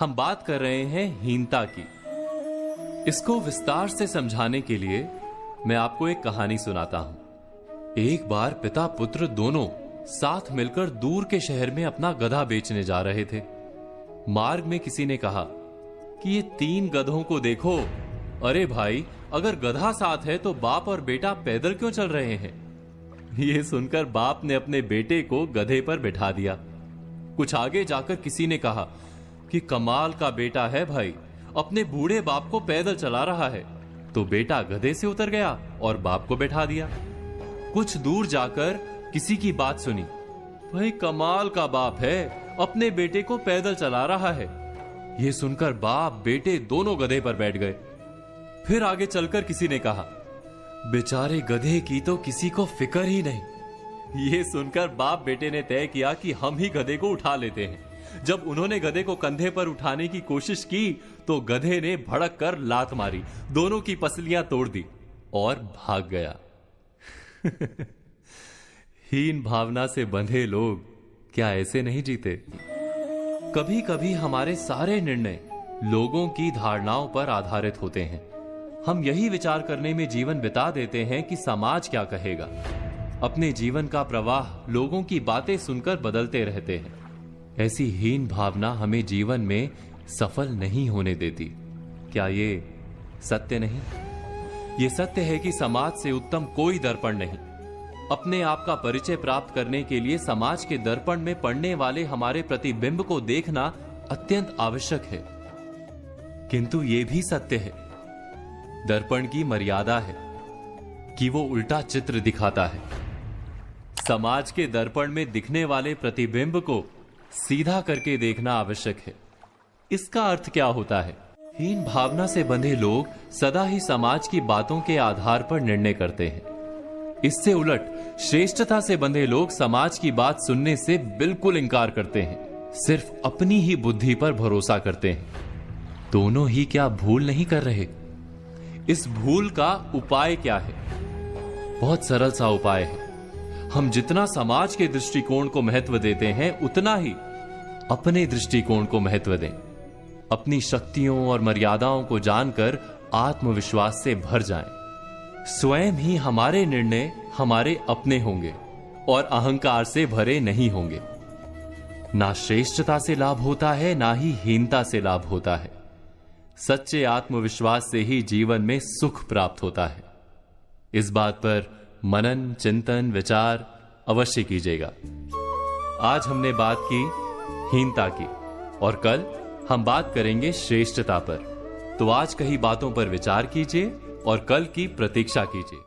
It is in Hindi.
हम बात कर रहे हैं हीनता की। इसको विस्तार से समझाने के लिए मैं आपको एक कहानी सुनाता हूं। एक बार पिता पुत्र दोनों साथ मिलकर दूर के शहर में अपना गधा बेचने जा रहे थे। मार्ग में किसी ने कहा कि ये 3 गधों को देखो। अरे भाई, अगर गधा साथ है तो बाप और बेटा पैदल क्यों चल रहे हैं? ये सुनकर बाप ने अपने बेटे को गधे पर बिठा दिया। कुछ आगे जाकर किसी ने कहा कि कमाल का बेटा है भाई, अपने बूढ़े बाप को पैदल चला रहा है। तो बेटा गधे से उतर गया और बाप को बैठा दिया। कुछ दूर जाकर किसी की बात सुनी, भाई कमाल का बाप है, अपने बेटे को पैदल चला रहा है। यह सुनकर बाप बेटे दोनों गधे पर बैठ गए। फिर आगे चलकर किसी ने कहा, बेचारे गधे की तो किसी को फिक्र ही नहीं। यह सुनकर बाप बेटे ने तय किया कि हम ही गधे को उठा लेते हैं। जब उन्होंने गधे को कंधे पर उठाने की कोशिश की तो गधे ने भड़क कर लात मारी, दोनों की पसलियां तोड़ दी और भाग गया। हीन भावना से बंधे लोग क्या ऐसे नहीं जीते? कभी कभी हमारे सारे निर्णय लोगों की धारणाओं पर आधारित होते हैं। हम यही विचार करने में जीवन बिता देते हैं कि समाज क्या कहेगा। अपने जीवन का प्रवाह लोगों की बातें सुनकर बदलते रहते हैं। ऐसी हीन भावना हमें जीवन में सफल नहीं होने देती। क्या ये सत्य नहीं? ये सत्य है कि समाज से उत्तम कोई दर्पण नहीं। अपने आप का परिचय प्राप्त करने के लिए समाज के दर्पण में पड़ने वाले हमारे प्रतिबिंब को देखना अत्यंत आवश्यक है। किंतु यह भी सत्य है, दर्पण की मर्यादा है कि वो उल्टा चित्र दिखाता है। समाज के दर्पण में दिखने वाले प्रतिबिंब को सीधा करके देखना आवश्यक है। इसका अर्थ क्या होता है? हीन भावना से बंधे लोग सदा ही समाज की बातों के आधार पर निर्णय करते हैं। इससे उलट श्रेष्ठता से बंधे लोग समाज की बात सुनने से बिल्कुल इनकार करते हैं, सिर्फ अपनी ही बुद्धि पर भरोसा करते हैं। दोनों ही क्या भूल नहीं कर रहे? इस भूल का उपाय क्या है? बहुत सरल सा उपाय है। हम जितना समाज के दृष्टिकोण को महत्व देते हैं उतना ही अपने दृष्टिकोण को महत्व दें। अपनी शक्तियों और मर्यादाओं को जानकर आत्मविश्वास से भर जाएं। स्वयं ही हमारे निर्णय हमारे अपने होंगे और अहंकार से भरे नहीं होंगे। ना श्रेष्ठता से लाभ होता है, ना ही हीनता से लाभ होता है। सच्चे आत्मविश्वास से ही जीवन में सुख प्राप्त होता है। इस बात पर मनन, चिंतन, विचार अवश्य कीजिएगा। आज हमने बात की हीनता की और कल हम बात करेंगे श्रेष्ठता पर। तो आज कही बातों पर विचार कीजिए और कल की प्रतीक्षा कीजिए।